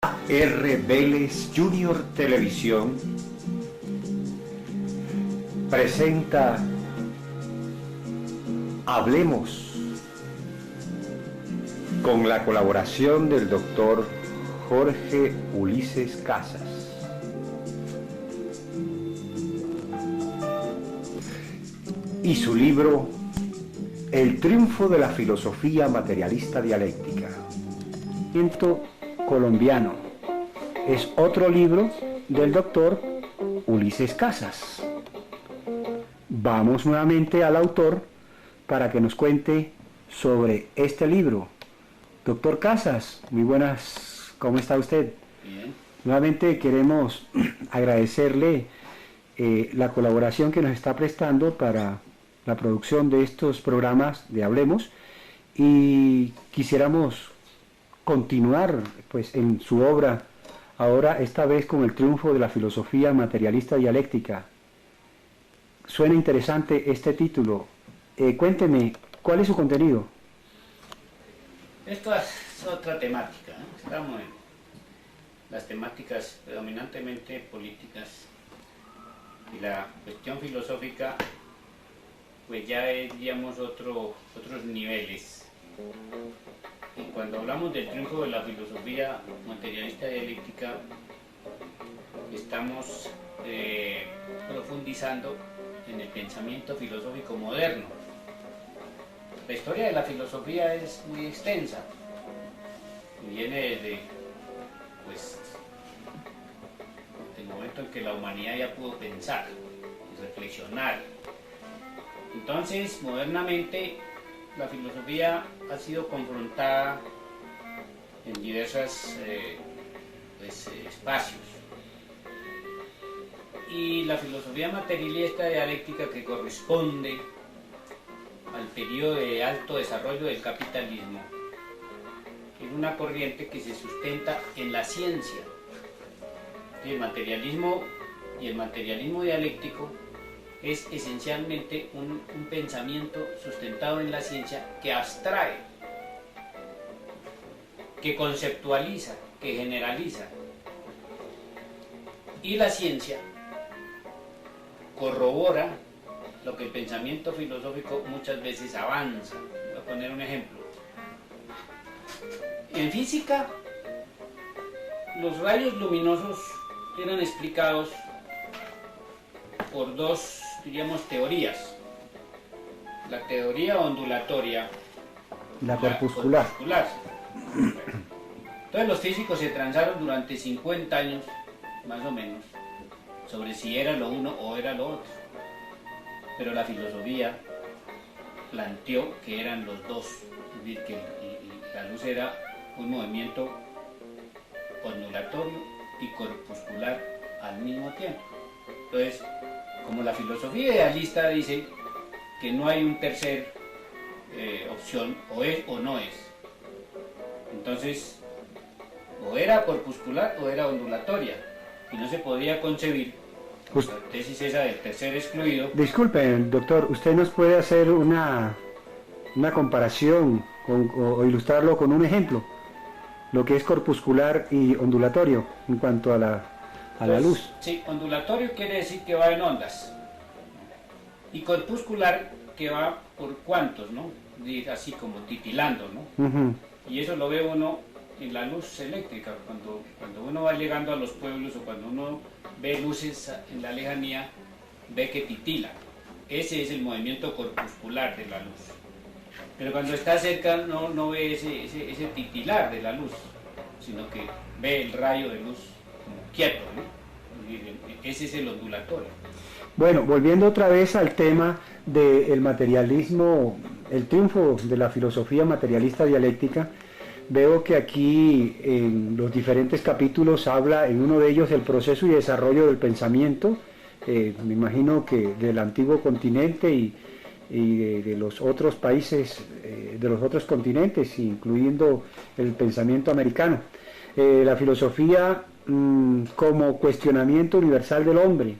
R. Vélez Junior Televisión presenta Hablemos, con la colaboración del doctor Jorge Ulises Casas. Y su libro El triunfo de la filosofía materialista dialéctica. Colombiano. Es otro libro del doctor Ulises Casas. Vamos nuevamente al autor para que nos cuente sobre este libro. Doctor Casas, muy buenas, ¿cómo está usted? Bien. Nuevamente queremos agradecerle la colaboración que nos está prestando para la producción de estos programas de Hablemos, y quisiéramos continuar pues en su obra, ahora esta vez con el triunfo de la filosofía materialista dialéctica. Suena interesante este título. Cuénteme, ¿cuál es su contenido? Esto es otra temática, ¿no? Estamos en las temáticas predominantemente políticas, y la cuestión filosófica pues ya es, digamos, otros niveles. Y cuando hablamos del triunfo de la filosofía materialista dialéctica, estamos profundizando en el pensamiento filosófico moderno. La historia de la filosofía es muy extensa y viene desde pues, el momento en que la humanidad ya pudo pensar y reflexionar. Entonces, modernamente, la filosofía ha sido confrontada en diversos espacios. Y la filosofía materialista dialéctica, que corresponde al periodo de alto desarrollo del capitalismo, es una corriente que se sustenta en la ciencia. El materialismo y el materialismo dialéctico es esencialmente un pensamiento sustentado en la ciencia que abstrae, que conceptualiza, que generaliza. Y la ciencia corrobora lo que el pensamiento filosófico muchas veces avanza. Voy a poner un ejemplo. En física, los rayos luminosos eran explicados por dos, diríamos, teorías. La teoría ondulatoria, La corpuscular. Entonces los físicos se transaron durante 50 años, más o menos, sobre si era lo uno o era lo otro. Pero la filosofía planteó que eran los dos, es decir, que la luz era un movimiento ondulatorio y corpuscular al mismo tiempo. Entonces, como la filosofía idealista dice que no hay un tercer opción, o es o no es, entonces o era corpuscular o era ondulatoria, y no se podía concebir la tesis esa del tercer excluido. Disculpe, doctor, ¿usted nos puede hacer una comparación o ilustrarlo con un ejemplo? Lo que es corpuscular y ondulatorio en cuanto a la luz. Sí, ondulatorio quiere decir que va en ondas, y corpuscular que va por cuantos, ¿no? Así como titilando, ¿no? Uh-huh. Y eso lo ve uno en la luz eléctrica, cuando uno va llegando a los pueblos, o cuando uno ve luces en la lejanía, ve que titilan. Ese es el movimiento corpuscular de la luz. Pero cuando está cerca no ve ese titilar de la luz, sino que ve el rayo de luz como quieto, ¿no? Ese es el ondulatorio. Bueno, volviendo otra vez al tema del materialismo, el triunfo de la filosofía materialista dialéctica, veo que aquí en los diferentes capítulos habla en uno de ellos del proceso y desarrollo del pensamiento, me imagino que del antiguo continente y de los otros países, de los otros continentes, incluyendo el pensamiento americano. La filosofía como cuestionamiento universal del hombre.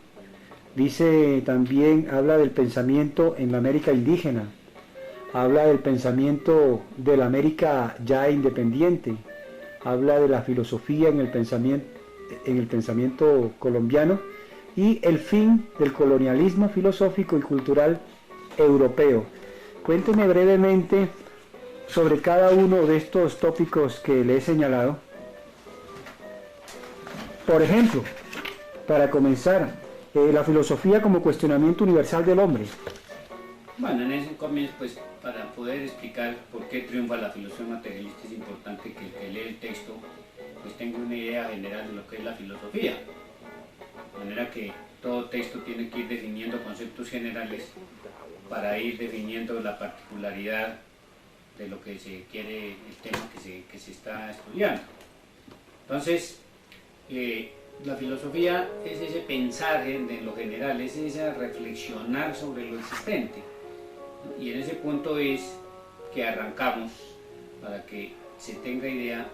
Dice también, habla del pensamiento en la América indígena, habla del pensamiento de la América ya independiente, habla de la filosofía en el pensamiento colombiano y el fin del colonialismo filosófico y cultural europeo. Cuénteme brevemente sobre cada uno de estos tópicos que le he señalado. Por ejemplo, para comenzar, la filosofía como cuestionamiento universal del hombre. Bueno, en ese comienzo, pues, para poder explicar por qué triunfa la filosofía materialista, es importante que el que lee el texto pues tenga una idea general de lo que es la filosofía. De manera que todo texto tiene que ir definiendo conceptos generales para ir definiendo la particularidad de lo que se quiere, el tema que se está estudiando. Entonces, la filosofía es ese pensar en lo general, es ese reflexionar sobre lo existente. Y en ese punto es que arrancamos para que se tenga idea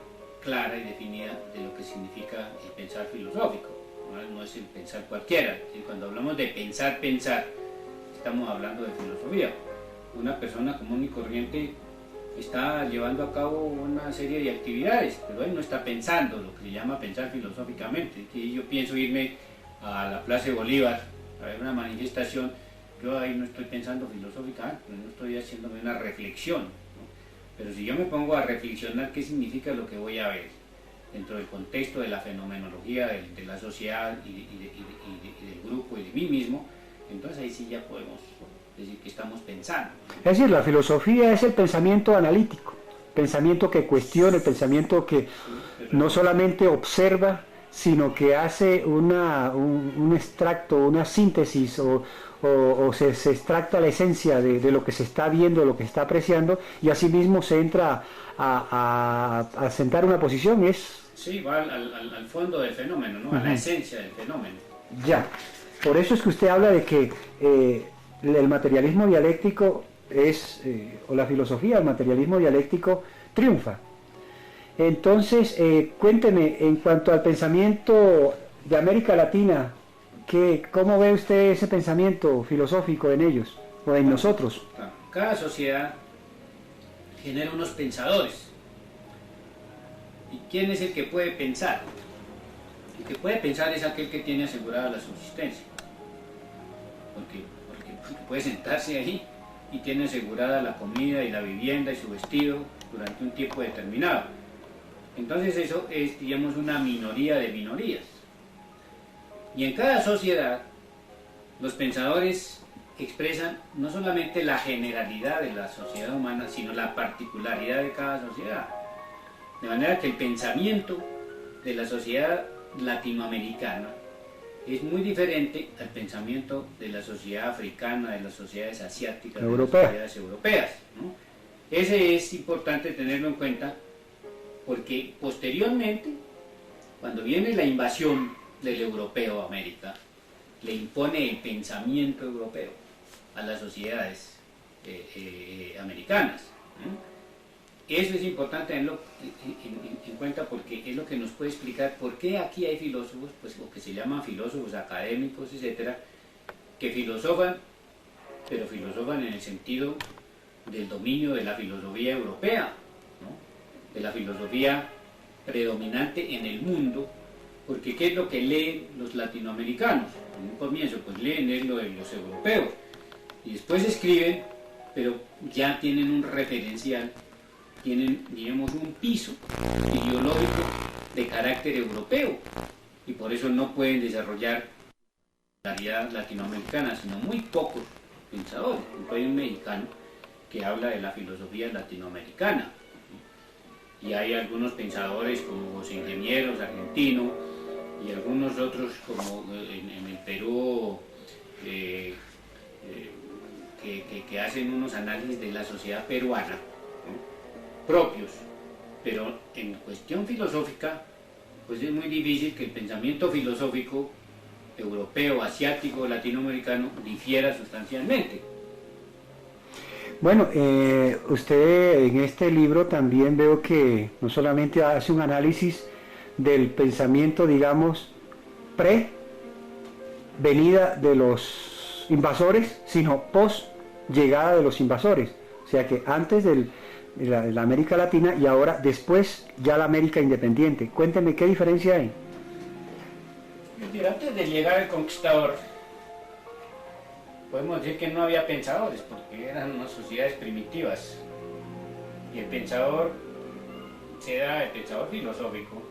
clara y definida de lo que significa el pensar filosófico. No es el pensar cualquiera. Cuando hablamos de pensar, estamos hablando de filosofía. Una persona común y corriente está llevando a cabo una serie de actividades, pero él no está pensando lo que se llama pensar filosóficamente. Que yo pienso irme a la Plaza de Bolívar a ver una manifestación, yo ahí no estoy pensando filosóficamente, no estoy haciéndome una reflexión, ¿no? Pero si yo me pongo a reflexionar qué significa lo que voy a ver, dentro del contexto de la fenomenología de la sociedad y del grupo y de mí mismo, entonces ahí sí ya podemos decir que estamos pensando. Es decir, la filosofía es el pensamiento analítico, pensamiento que cuestiona, el pensamiento que no solamente observa, sino que hace un extracto, una síntesis o se extracta la esencia de lo que se está viendo, de lo que se está apreciando, y asimismo se entra a sentar una posición. Sí, va al fondo del fenómeno, ¿no? A la esencia del fenómeno. Ya, por eso es que usted habla de que el materialismo dialéctico o la filosofía del materialismo dialéctico triunfa. Entonces, cuénteme, en cuanto al pensamiento de América Latina, ¿cómo ve usted ese pensamiento filosófico en ellos o en nosotros? Cada sociedad genera unos pensadores. ¿Y quién es el que puede pensar? El que puede pensar es aquel que tiene asegurada la subsistencia. Porque puede sentarse ahí y tiene asegurada la comida y la vivienda y su vestido durante un tiempo determinado. Entonces eso es, digamos, una minoría de minorías. Y en cada sociedad los pensadores expresan no solamente la generalidad de la sociedad humana, sino la particularidad de cada sociedad. De manera que el pensamiento de la sociedad latinoamericana es muy diferente al pensamiento de la sociedad africana, de las sociedades asiáticas, de las sociedades europeas, ¿no? Ese es importante tenerlo en cuenta porque posteriormente, cuando viene la invasión del europeo a América, le impone el pensamiento europeo a las sociedades americanas, ¿no? Eso es importante tenerlo en cuenta porque es lo que nos puede explicar por qué aquí hay filósofos, pues, o que se llaman filósofos académicos, etcétera, que filosofan, pero filosofan en el sentido del dominio de la filosofía europea, ¿no? De la filosofía predominante en el mundo, porque ¿qué es lo que leen los latinoamericanos? En un comienzo, pues leen lo de los europeos, y después escriben, pero ya tienen un referencial, tienen, digamos, un piso ideológico de carácter europeo, y por eso no pueden desarrollar la realidad latinoamericana, sino muy pocos pensadores. Hay un mexicano que habla de la filosofía latinoamericana, y hay algunos pensadores como los ingenieros argentinos y algunos otros como en el Perú que hacen unos análisis de la sociedad peruana, ¿no? Propios, pero en cuestión filosófica pues es muy difícil que el pensamiento filosófico europeo, asiático, latinoamericano difiera sustancialmente. Bueno, usted en este libro también veo que no solamente hace un análisis del pensamiento, digamos, pre-venida de los invasores, sino post-llegada de los invasores. O sea que antes la América Latina, y ahora después ya la América independiente. Cuénteme qué diferencia hay. Mira, antes de llegar el conquistador, podemos decir que no había pensadores, porque eran unas sociedades primitivas. Y el pensador el pensador filosófico,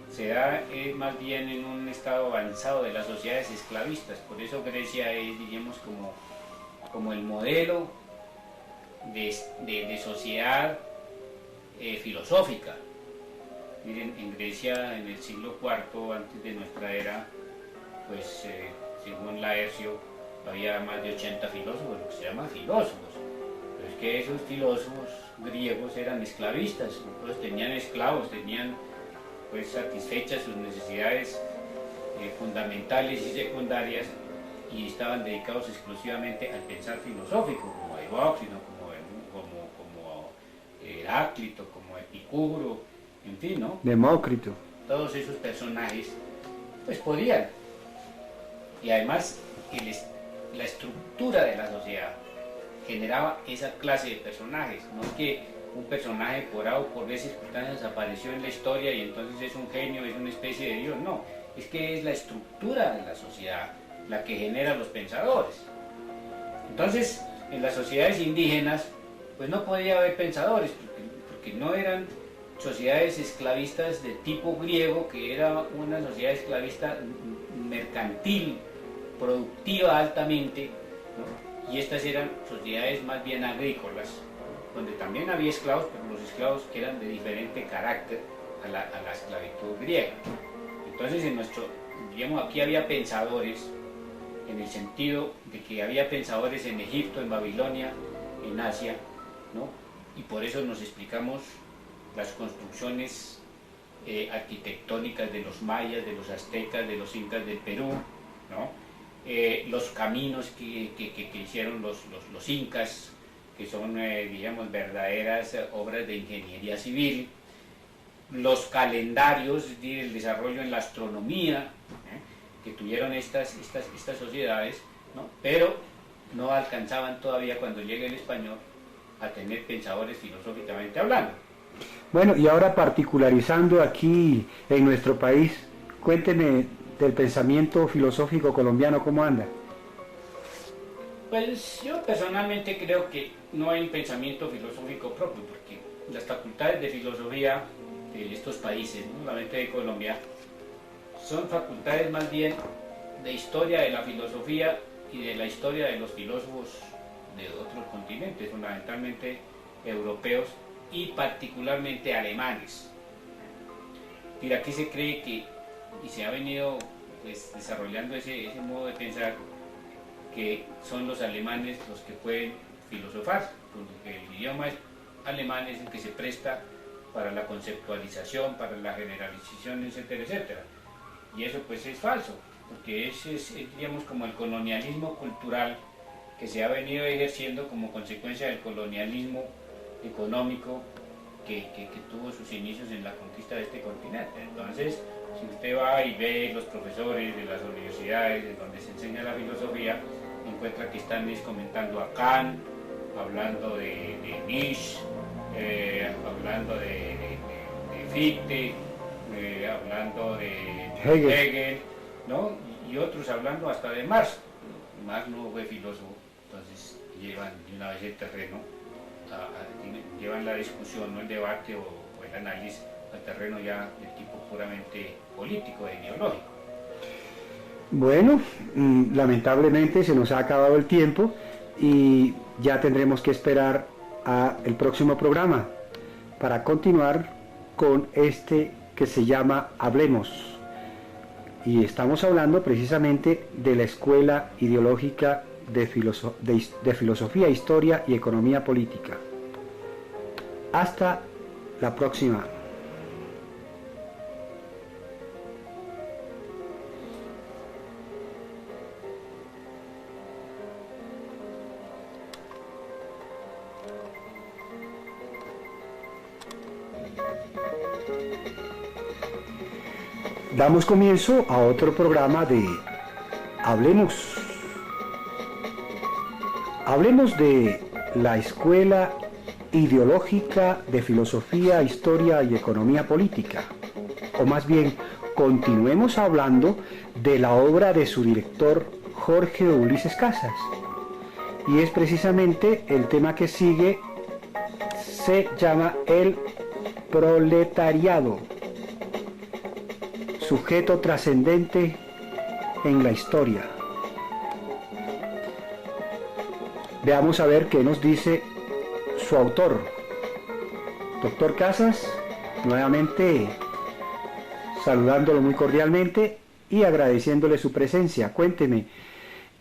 se da más bien en un estado avanzado de las sociedades esclavistas. Por eso Grecia es, diríamos, como el modelo de sociedad filosófica. Miren, en Grecia, en el siglo IV antes de nuestra era, pues según Laercio, había más de 80 filósofos, lo que se llama filósofos. Pero es que esos filósofos griegos eran esclavistas, entonces tenían esclavos, tenían pues satisfechas sus necesidades fundamentales y secundarias, y estaban dedicados exclusivamente al pensar filosófico, como Evóxino, como Heráclito, como Epicuro, en fin, ¿no? Demócrito. Todos esos personajes pues podían. Y además la estructura de la sociedad generaba esa clase de personajes. No es que un personaje por A o por B circunstancias apareció en la historia y entonces es un genio, es una especie de Dios. No, es que es la estructura de la sociedad la que genera los pensadores. Entonces, en las sociedades indígenas pues no podía haber pensadores, porque no eran sociedades esclavistas de tipo griego, que era una sociedad esclavista mercantil, productiva altamente, ¿no? Y estas eran sociedades más bien agrícolas, donde también había esclavos, pero los esclavos eran de diferente carácter a la esclavitud griega. Entonces, digamos, aquí había pensadores, en el sentido de que había pensadores en Egipto, en Babilonia, en Asia, ¿no? Y por eso nos explicamos las construcciones arquitectónicas de los mayas, de los aztecas, de los incas del Perú, ¿no? Los caminos que hicieron los incas, que son, digamos, verdaderas obras de ingeniería civil, los calendarios, el desarrollo en la astronomía, que tuvieron estas sociedades, ¿no? Pero no alcanzaban todavía, cuando llegue el español, a tener pensadores filosóficamente hablando. Bueno, y ahora particularizando aquí en nuestro país, cuénteme del pensamiento filosófico colombiano, ¿cómo anda? Pues yo personalmente creo que no hay un pensamiento filosófico propio, porque las facultades de filosofía de estos países, no solamente de Colombia, son facultades más bien de historia de la filosofía y de la historia de los filósofos de otros continentes, fundamentalmente europeos y particularmente alemanes. Mira, aquí se cree que, y se ha venido pues desarrollando ese modo de pensar, que son los alemanes los que pueden filosofar, porque el idioma alemán es el que se presta para la conceptualización, para la generalización, etcétera, etcétera. Y eso pues es falso, porque es digamos, como el colonialismo cultural que se ha venido ejerciendo como consecuencia del colonialismo económico que tuvo sus inicios en la conquista de este continente. Entonces, si usted va y ve los profesores de las universidades en donde se enseña la filosofía, encuentra que están comentando a Kant, hablando de Nietzsche, hablando de Fichte, hablando de Hegel, ¿no? Y otros hablando hasta de Marx. Marx no fue filósofo, entonces llevan de una vez el terreno, llevan la discusión, no el debate o el análisis, al terreno ya de tipo puramente político e ideológico. Bueno, lamentablemente se nos ha acabado el tiempo y ya tendremos que esperar al próximo programa para continuar con este que se llama Hablemos. Y estamos hablando precisamente de la Escuela Ideológica de Filosofía, Historia y Economía Política. Hasta la próxima. Damos comienzo a otro programa de Hablemos. Hablemos de la Escuela ideológica de filosofía, historia y economía política. O más bien, continuemos hablando de la obra de su director Jorge Ulises Casas. Y es precisamente el tema que sigue, se llama el proletariado, sujeto trascendente en la historia. Veamos a ver qué nos dice su autor. Doctor Casas, nuevamente saludándolo muy cordialmente y agradeciéndole su presencia. Cuénteme,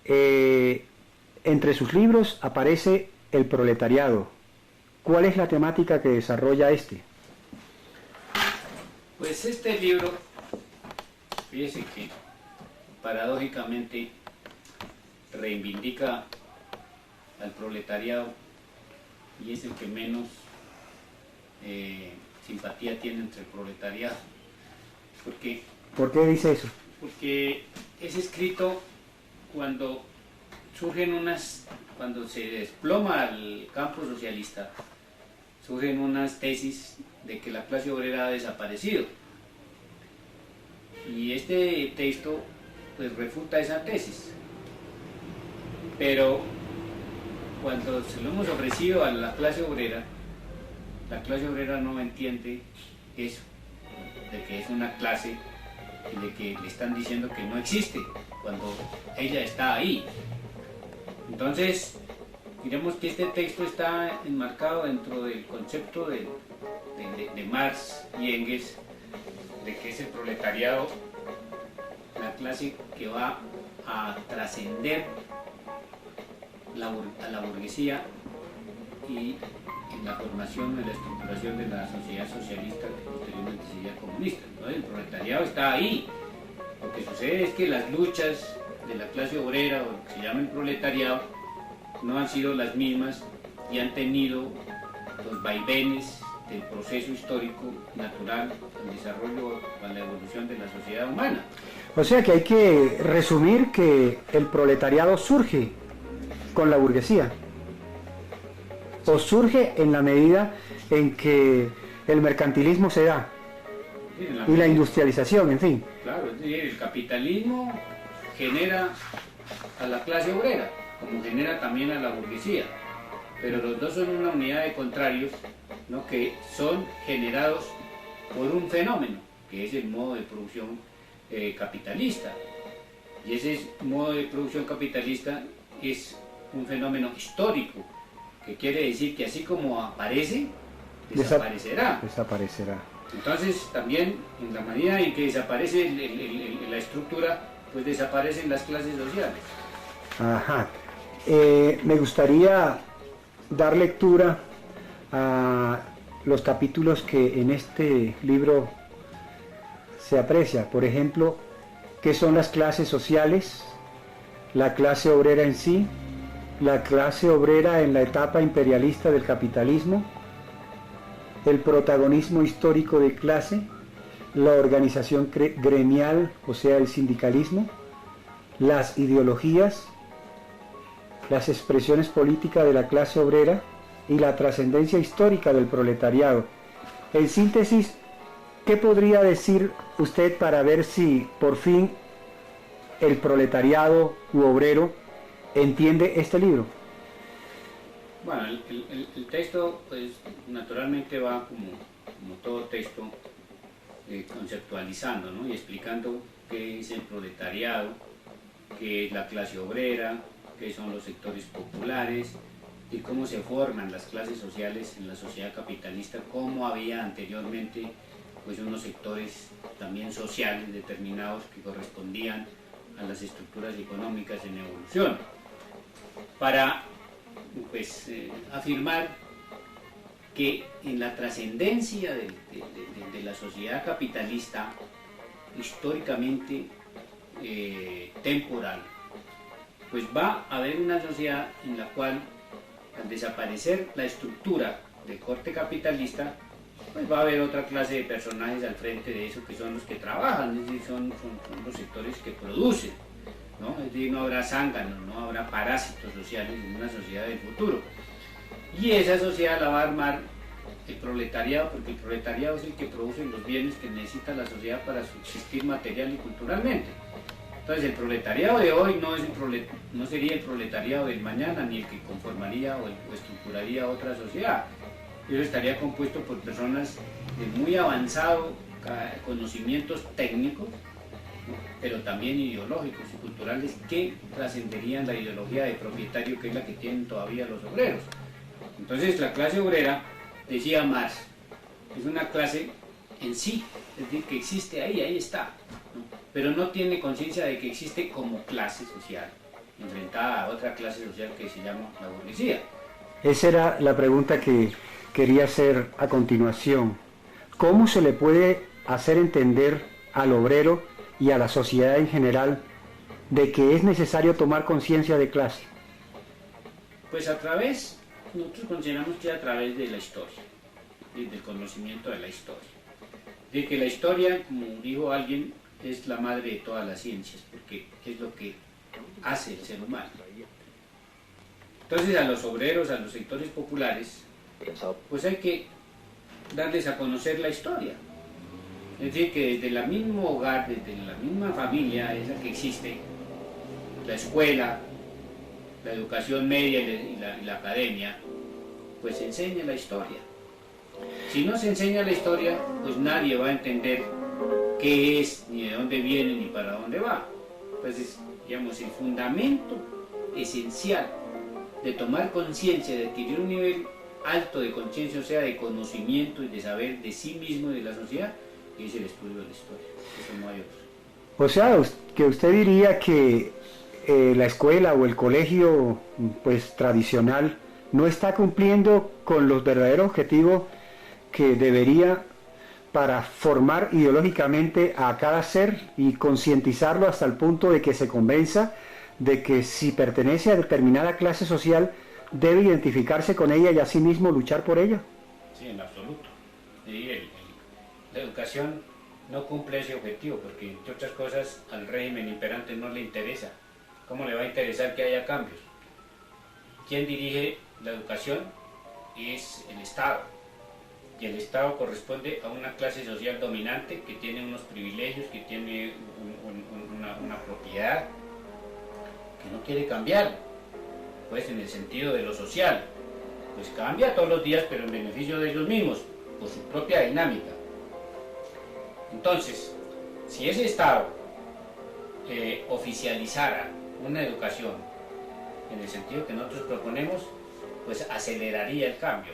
entre sus libros aparece El proletariado. ¿Cuál es la temática que desarrolla este? Pues este libro, fíjese que paradójicamente reivindica al proletariado y es el que menos simpatía tiene entre el proletariado. ¿Por qué dice eso? Porque es escrito cuando cuando se desploma el campo socialista, surgen unas tesis de que la clase obrera ha desaparecido. Y este texto pues refuta esa tesis. Pero cuando se lo hemos ofrecido a la clase obrera no entiende eso, de que es una clase y de que le están diciendo que no existe, cuando ella está ahí. Entonces, diremos que este texto está enmarcado dentro del concepto de Marx y Engels, de que es el proletariado, la clase que va a trascender a la burguesía y en la formación, en la estructuración de la sociedad socialista que posteriormente sería comunista. Entonces, el proletariado está ahí. Lo que sucede es que las luchas de la clase obrera, o lo que se llama el proletariado, no han sido las mismas y han tenido los vaivenes del proceso histórico natural al desarrollo, a la evolución de la sociedad humana. O sea que hay que resumir que el proletariado surge con la burguesía, o surge en la medida en que el mercantilismo se da, y la industrialización, en fin. Claro, es decir, el capitalismo genera a la clase obrera, como genera también a la burguesía, pero los dos son una unidad de contrarios, ¿no?, que son generados por un fenómeno, que es el modo de producción capitalista. Y ese modo de producción capitalista es un fenómeno histórico, que quiere decir que así como aparece, desaparecerá. Entonces también, en la medida en que desaparece la estructura, pues desaparecen las clases sociales. Ajá. Me gustaría dar lectura a los capítulos que en este libro se aprecia. Por ejemplo, ¿qué son las clases sociales? La clase obrera en sí, la clase obrera en la etapa imperialista del capitalismo, el protagonismo histórico de clase, la organización gremial, o sea, el sindicalismo, las ideologías, las expresiones políticas de la clase obrera y la trascendencia histórica del proletariado. En síntesis, ¿qué podría decir usted para ver si por fin el proletariado u obrero entiende este libro? Bueno, el texto, pues, naturalmente va como todo texto conceptualizando, ¿no?, y explicando qué es el proletariado, qué es la clase obrera, qué son los sectores populares y cómo se forman las clases sociales en la sociedad capitalista, cómo había anteriormente pues unos sectores también sociales determinados que correspondían a las estructuras económicas en evolución, para pues afirmar que en la trascendencia de la sociedad capitalista históricamente temporal, pues va a haber una sociedad en la cual, al desaparecer la estructura de corte capitalista, pues va a haber otra clase de personajes al frente de eso, que son los que trabajan, es decir, son los sectores que producen, ¿no? Es decir, no habrá zánganos, no habrá parásitos sociales en una sociedad del futuro. Y esa sociedad la va a armar el proletariado, porque el proletariado es el que produce los bienes que necesita la sociedad para subsistir material y culturalmente. Entonces el proletariado de hoy no sería el proletariado del mañana, ni el que conformaría o estructuraría otra sociedad. Eso estaría compuesto por personas de muy avanzado conocimientos técnicos, ¿no? Pero también ideológicos y culturales que trascenderían la ideología de propietario, que es la que tienen todavía los obreros. Entonces la clase obrera, decía Marx, es una clase en sí, es decir, que existe ahí está, ¿no? Pero no tiene conciencia de que existe como clase social, enfrentada a otra clase social que se llama la burguesía. Esa era la pregunta que quería hacer a continuación. ¿Cómo se le puede hacer entender al obrero y a la sociedad en general de que es necesario tomar conciencia de clase? Pues nosotros consideramos que a través de la historia, del conocimiento de la historia. De que la historia, como dijo alguien, es la madre de todas las ciencias, porque es lo que hace el ser humano. Entonces a los obreros, a los sectores populares, pues hay que darles a conocer la historia. Es decir, que desde el mismo hogar, desde la misma familia esa que existe, la escuela, la educación media y la academia, pues se enseña la historia. Si no se enseña la historia, pues nadie va a entender qué es, ni de dónde viene, ni para dónde va. Entonces, digamos, el fundamento esencial de tomar conciencia, de adquirir un nivel alto de conciencia, o sea, de conocimiento y de saber de sí mismo y de la sociedad, es el estudio de la historia. Eso no hay otro. O sea, que usted diría que la escuela o el colegio pues tradicional no está cumpliendo con los verdaderos objetivos que debería para formar ideológicamente a cada ser y concientizarlo hasta el punto de que se convenza de que si pertenece a determinada clase social debe identificarse con ella y asimismo luchar por ella. Sí, en absoluto. Y la educación no cumple ese objetivo porque, entre otras cosas, al régimen imperante no le interesa. ¿Cómo le va a interesar que haya cambios? Quien dirige la educación es el Estado, y el Estado corresponde a una clase social dominante que tiene unos privilegios, que tiene una propiedad que no quiere cambiar, pues en el sentido de lo social, pues cambia todos los días, pero en beneficio de ellos mismos, por su propia dinámica. Entonces, si ese Estado oficializara una educación en el sentido que nosotros proponemos, pues aceleraría el cambio.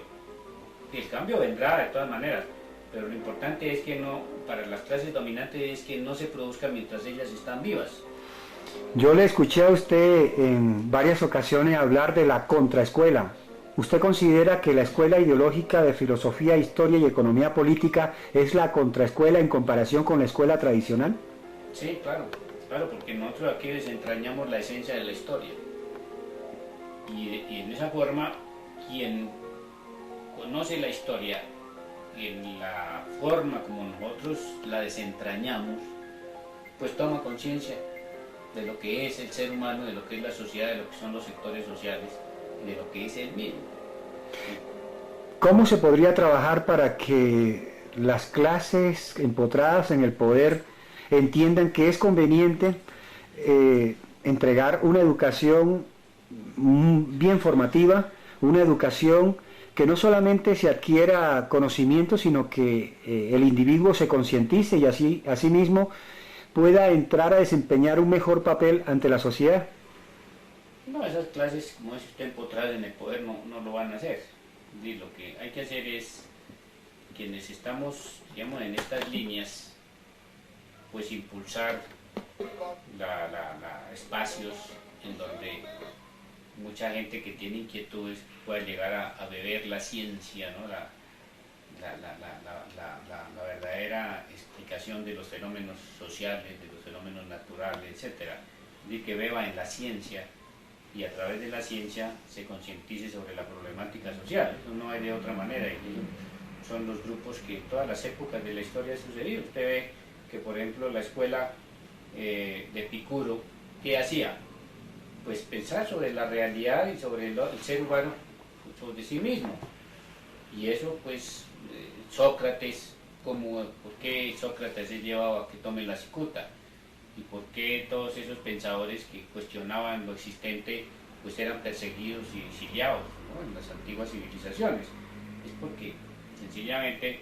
Y el cambio vendrá de todas maneras, pero lo importante es que no, para las clases dominantes, es que no se produzca mientras ellas están vivas. Yo le escuché a usted en varias ocasiones hablar de la contraescuela. ¿Usted considera que la escuela ideológica de filosofía, historia y economía política es la contraescuela en comparación con la escuela tradicional? Sí, claro, porque nosotros aquí desentrañamos la esencia de la historia. Y en esa forma, quien conoce la historia en la forma como nosotros la desentrañamos, pues toma conciencia de lo que es el ser humano, de lo que es la sociedad, de lo que son los sectores sociales, de lo que es él mismo. ¿Cómo se podría trabajar para que las clases empotradas en el poder entiendan que es conveniente entregar una educación bien formativa, una educación que no solamente se adquiera conocimiento, sino que el individuo se concientice y asimismo pueda entrar a desempeñar un mejor papel ante la sociedad? No, esas clases, como dice usted, empotradas en el poder no lo van a hacer. Y lo que hay que hacer es, quienes estamos, digamos, en estas líneas, pues impulsar espacios en donde mucha gente que tiene inquietudes pueda llegar a beber la ciencia, ¿no? la verdadera explicación de los fenómenos sociales, de los fenómenos naturales, etc. Y que beba en la ciencia y a través de la ciencia se concientice sobre la problemática social. Eso no hay de otra manera, y son los grupos que en todas las épocas de la historia ha sucedido. Usted ve que, por ejemplo, la escuela de Epicuro, ¿qué hacía? Pues pensar sobre la realidad y sobre el ser humano, de sí mismo. Y eso pues Sócrates, ¿por qué Sócrates se llevaba a que tome la cicuta? ¿Y por qué todos esos pensadores que cuestionaban lo existente pues eran perseguidos y exiliados, ¿no?, en las antiguas civilizaciones? Es porque sencillamente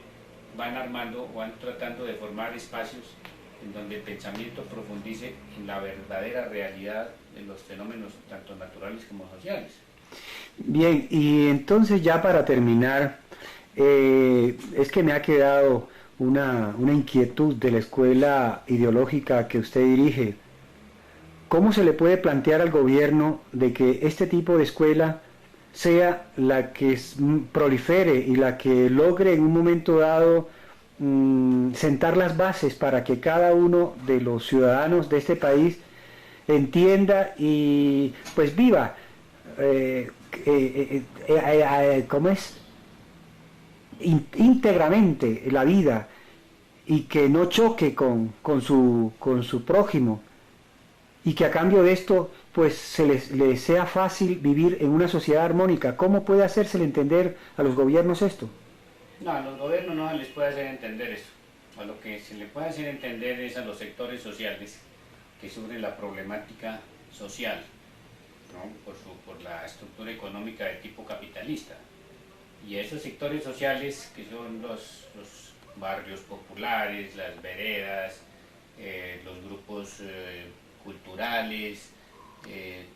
van armando o van tratando de formar espacios en donde el pensamiento profundice en la verdadera realidad de los fenómenos tanto naturales como sociales. Bien, y entonces ya para terminar, es que me ha quedado una inquietud de la escuela ideológica que usted dirige. ¿Cómo se le puede plantear al gobierno de que este tipo de escuela sea la que prolifere y la que logre en un momento dado sentar las bases para que cada uno de los ciudadanos de este país entienda y pues viva ¿cómo es? Íntegramente la vida y que no choque con su prójimo, y que a cambio de esto pues les sea fácil vivir en una sociedad armónica? ¿Cómo puede hacérsele entender a los gobiernos esto? No, a los gobiernos no se les puede hacer entender eso. A lo que se le puede hacer entender es a los sectores sociales que sufren la problemática social, ¿no?, por la estructura económica de tipo capitalista. Y esos sectores sociales, que son los barrios populares, las veredas, los grupos culturales,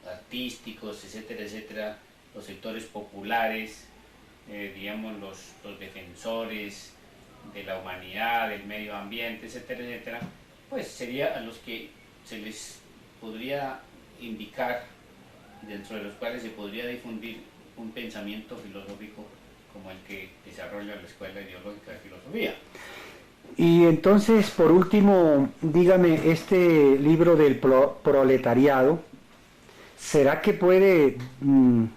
artísticos, etcétera, etcétera, los sectores populares, digamos los defensores de la humanidad, del medio ambiente, etcétera, etcétera, pues sería a los que se les podría indicar, dentro de los cuales se podría difundir un pensamiento filosófico como el que desarrolla la Escuela Ideológica de Filosofía. Y entonces, por último, dígame, este libro del proletariado, ¿será que puede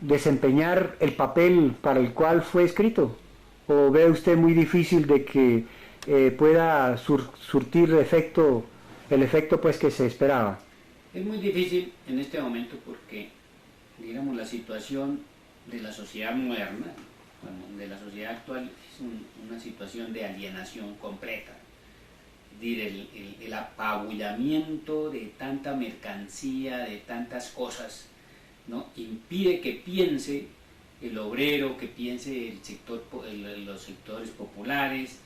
desempeñar el papel para el cual fue escrito? ¿O ve usted muy difícil de que pueda surtir el efecto pues que se esperaba? Es muy difícil en este momento porque, digamos, la situación de la sociedad moderna, de la sociedad actual, es una situación de alienación completa. Es decir, el apabullamiento de tanta mercancía, de tantas cosas, ¿no?, impide que piense el obrero, que piense los sectores populares,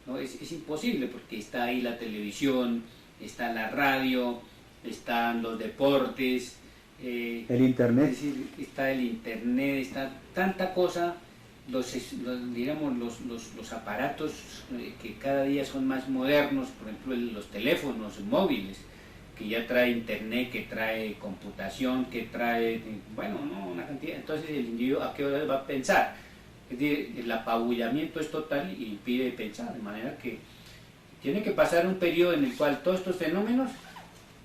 ¿no? Es imposible porque está ahí la televisión, está la radio, están los deportes, el internet, es decir, está el internet, está tanta cosa, los aparatos que cada día son más modernos, por ejemplo los teléfonos móviles, que ya trae internet, que trae computación, que trae, bueno, no, una cantidad. Entonces el individuo, ¿a qué hora va a pensar? Es decir, el apabullamiento es total y impide pensar, de manera que tiene que pasar un periodo en el cual todos estos fenómenos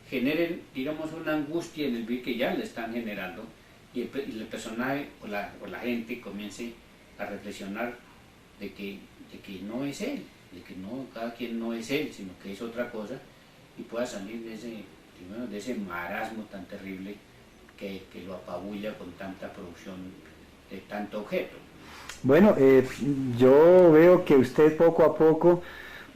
generen, digamos, una angustia en el bien que ya le están generando, y el personaje o la gente comience a reflexionar de que no es él, de que no, cada quien no es él, sino que es otra cosa, y pueda salir de ese marasmo tan terrible que lo apabulla con tanta producción de tanto objeto. Bueno, yo veo que usted poco a poco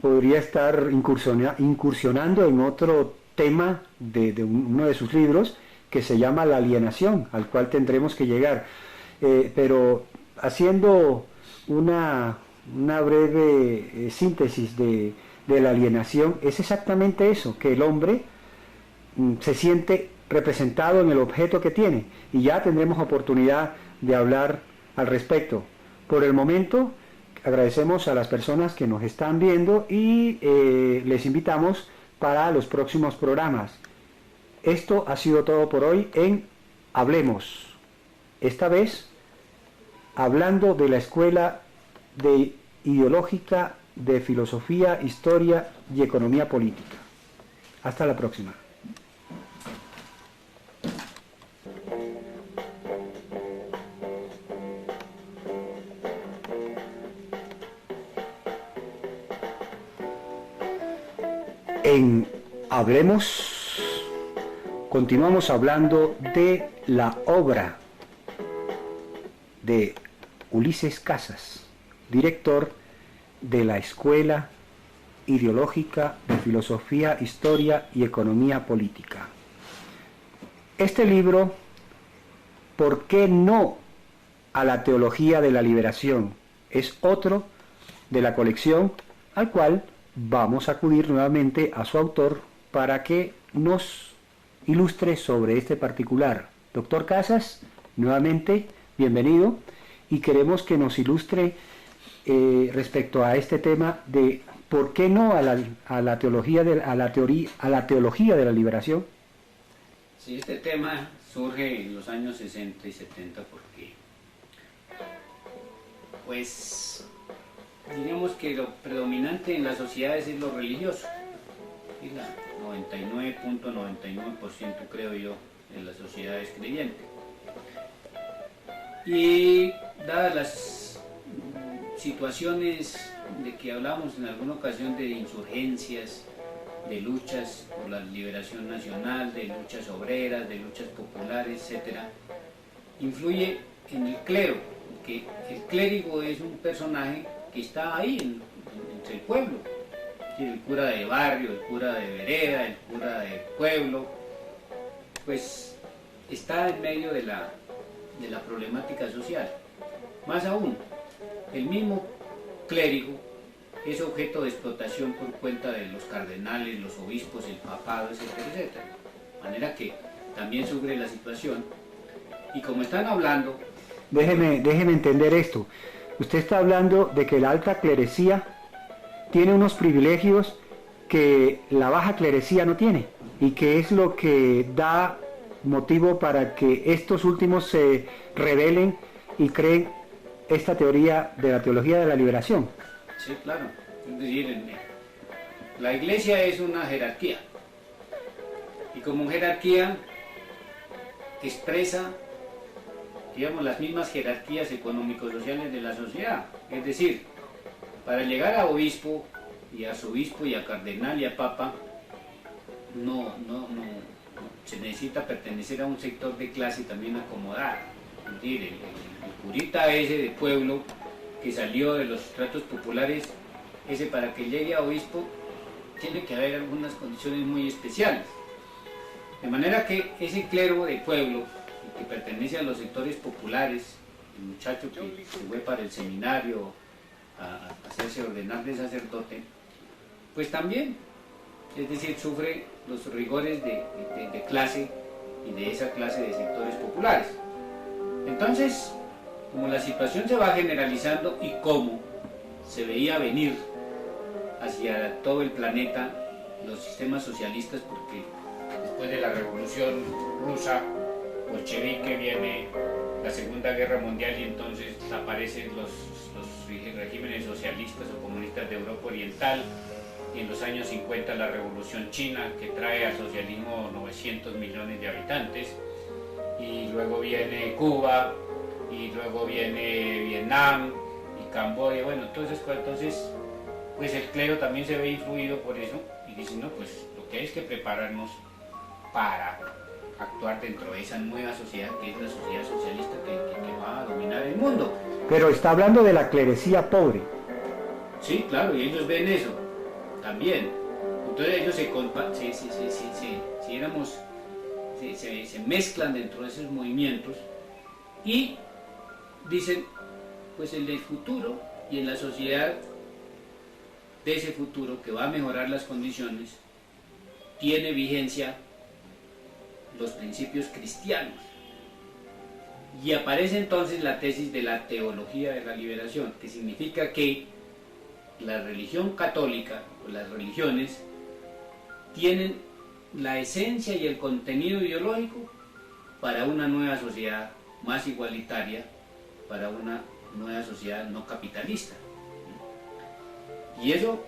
podría estar incursionando en otro tema de uno de sus libros, que se llama La alienación, al cual tendremos que llegar. Pero haciendo una breve síntesis de la alienación, es exactamente eso, que el hombre se siente representado en el objeto que tiene, y ya tendremos oportunidad de hablar al respecto. Por el momento, agradecemos a las personas que nos están viendo y les invitamos para los próximos programas. Esto ha sido todo por hoy en Hablemos. Esta vez, hablando de la Escuela Ideológica de Filosofía, Historia y Economía Política. Hasta la próxima. En Hablemos continuamos hablando de la obra de Ulises Casas, director de la Escuela Ideológica de Filosofía, Historia y Economía Política. Este libro, ¿por qué no a la teología de la liberación?, es otro de la colección al cual vamos a acudir nuevamente a su autor para que nos ilustre sobre este particular. Doctor Casas, nuevamente, bienvenido, y queremos que nos ilustre respecto a este tema de por qué no a la teología de la liberación. Sí, este tema surge en los años 60 y 70 porque, pues, diríamos que lo predominante en las sociedades es lo religioso. Y la 99.99% creo yo en las sociedades creyentes. Y dadas las situaciones de que hablamos en alguna ocasión de insurgencias, de luchas por la liberación nacional, de luchas obreras, de luchas populares, etc., influye en el clero, que el clérigo es un personaje que está ahí entre el pueblo, el cura de barrio, el cura de vereda, el cura de pueblo, pues está en medio de la problemática social. Más aún, el mismo clérigo es objeto de explotación por cuenta de los cardenales, los obispos, el papado, etcétera, etcétera. De manera que también sufre la situación. Y como están hablando... Déjeme entender esto. Usted está hablando de que la alta clerecía tiene unos privilegios que la baja clerecía no tiene, y que es lo que da motivo para que estos últimos se rebelen y creen esta teoría de la teología de la liberación. Sí, claro. Es decir, la iglesia es una jerarquía, y como jerarquía expresa, digamos, las mismas jerarquías económico-sociales de la sociedad. Es decir, para llegar a obispo y a arzobispo y a cardenal y a papa, no se necesita pertenecer a un sector de clase también acomodado. Es decir, el curita ese de pueblo que salió de los estratos populares, ese para que llegue a obispo tiene que haber algunas condiciones muy especiales. De manera que ese clero de pueblo, que pertenece a los sectores populares, el muchacho que se fue para el seminario a hacerse ordenar de sacerdote, pues también, es decir, sufre los rigores de clase y de esa clase de sectores populares. Entonces, como la situación se va generalizando y como se veía venir hacia todo el planeta los sistemas socialistas, porque después de la Revolución Rusa bolchevique viene la Segunda Guerra Mundial y entonces aparecen los regímenes socialistas o comunistas de Europa Oriental, y en los años 50 la Revolución China, que trae al socialismo 900 millones de habitantes, y luego viene Cuba, y luego viene Vietnam y Camboya. Bueno, entonces pues el clero también se ve influido por eso y dice, no, pues lo que hay es que prepararnos para actuar dentro de esa nueva sociedad que es la sociedad socialista que va a dominar el mundo. Pero está hablando de la clerecía pobre. Sí, claro, y ellos ven eso también. Entonces ellos se mezclan dentro de esos movimientos y dicen, pues en el futuro y en la sociedad de ese futuro que va a mejorar las condiciones, tiene vigencia los principios cristianos. Y aparece entonces la tesis de la teología de la liberación, que significa que la religión católica o las religiones tienen la esencia y el contenido ideológico para una nueva sociedad más igualitaria, para una nueva sociedad no capitalista. Y eso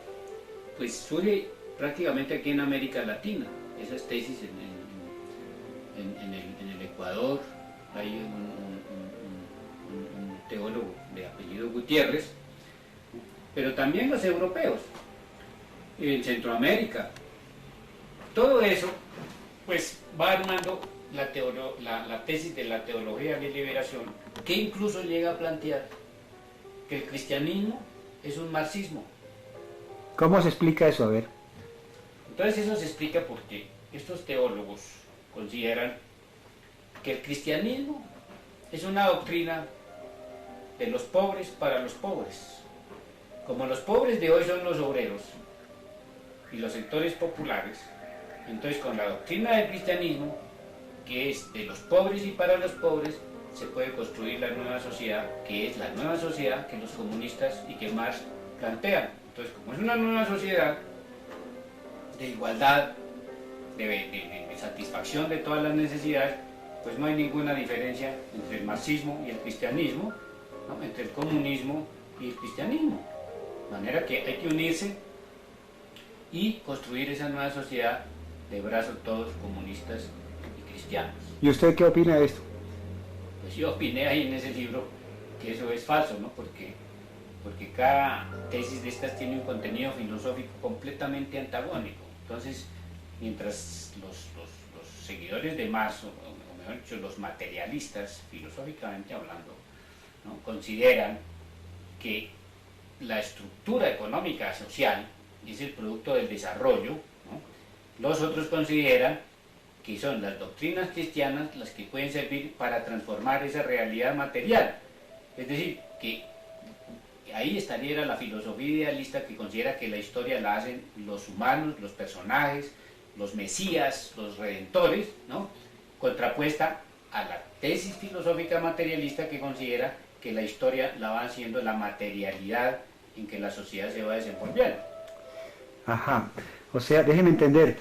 pues surge prácticamente aquí en América Latina, esas tesis en el Ecuador. Hay un teólogo de apellido Gutiérrez, pero también los europeos, en Centroamérica. Todo eso pues va armando la tesis de la teología de liberación, que incluso llega a plantear que el cristianismo es un marxismo. ¿Cómo se explica eso? A ver. Entonces eso se explica porque estos teólogos consideran que el cristianismo es una doctrina de los pobres para los pobres. Como los pobres de hoy son los obreros y los sectores populares, entonces con la doctrina del cristianismo, que es de los pobres y para los pobres, se puede construir la nueva sociedad, que es la nueva sociedad que los comunistas y que Marx plantean. Entonces, como es una nueva sociedad de igualdad, de satisfacción de todas las necesidades, pues no hay ninguna diferencia entre el marxismo y el cristianismo, ¿no? Entre el comunismo y el cristianismo. De manera que hay que unirse y construir esa nueva sociedad de brazos todos comunistas y cristianos. ¿Y usted qué opina de esto? Pues yo opiné ahí en ese libro que eso es falso, ¿no? Porque cada tesis de estas tiene un contenido filosófico completamente antagónico. Entonces, mientras los seguidores de Marx, o mejor dicho, los materialistas, filosóficamente hablando, ¿no?, consideran que la estructura económica social es el producto del desarrollo, ¿no?, los otros consideran que son las doctrinas cristianas las que pueden servir para transformar esa realidad material. Es decir, que ahí estaría la filosofía idealista que considera que la historia la hacen los humanos, los personajes, los mesías, los redentores, ¿no?, contrapuesta a la tesis filosófica materialista que considera que la historia la va haciendo la materialidad en que la sociedad se va desenvolviendo. Ajá, o sea, déjeme entender,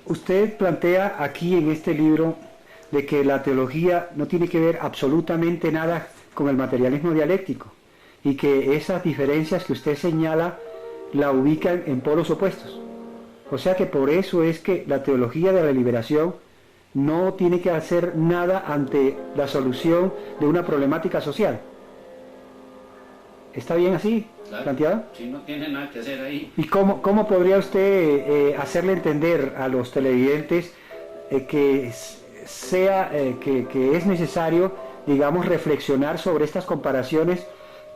usted plantea aquí en este libro de que la teología no tiene que ver absolutamente nada con el materialismo dialéctico y que esas diferencias que usted señala la ubican en polos opuestos. O sea que por eso es que la teología de la liberación no tiene que hacer nada ante la solución de una problemática social. ¿Está bien así, claro, planteado? Sí, no tiene nada que hacer ahí. ¿Y cómo podría usted hacerle entender a los televidentes que es necesario, digamos, reflexionar sobre estas comparaciones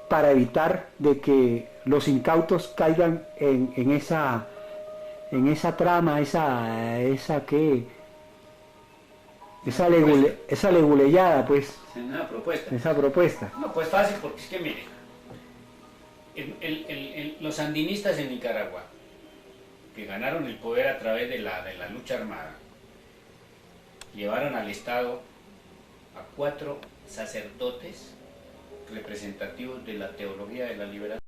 para evitar de que los incautos caigan en esa trama, esa leguleyada, pues? Esa propuesta. No, pues fácil, porque es que mire, los sandinistas en Nicaragua, que ganaron el poder a través de la lucha armada, llevaron al Estado a 4 sacerdotes representativos de la teología de la liberación.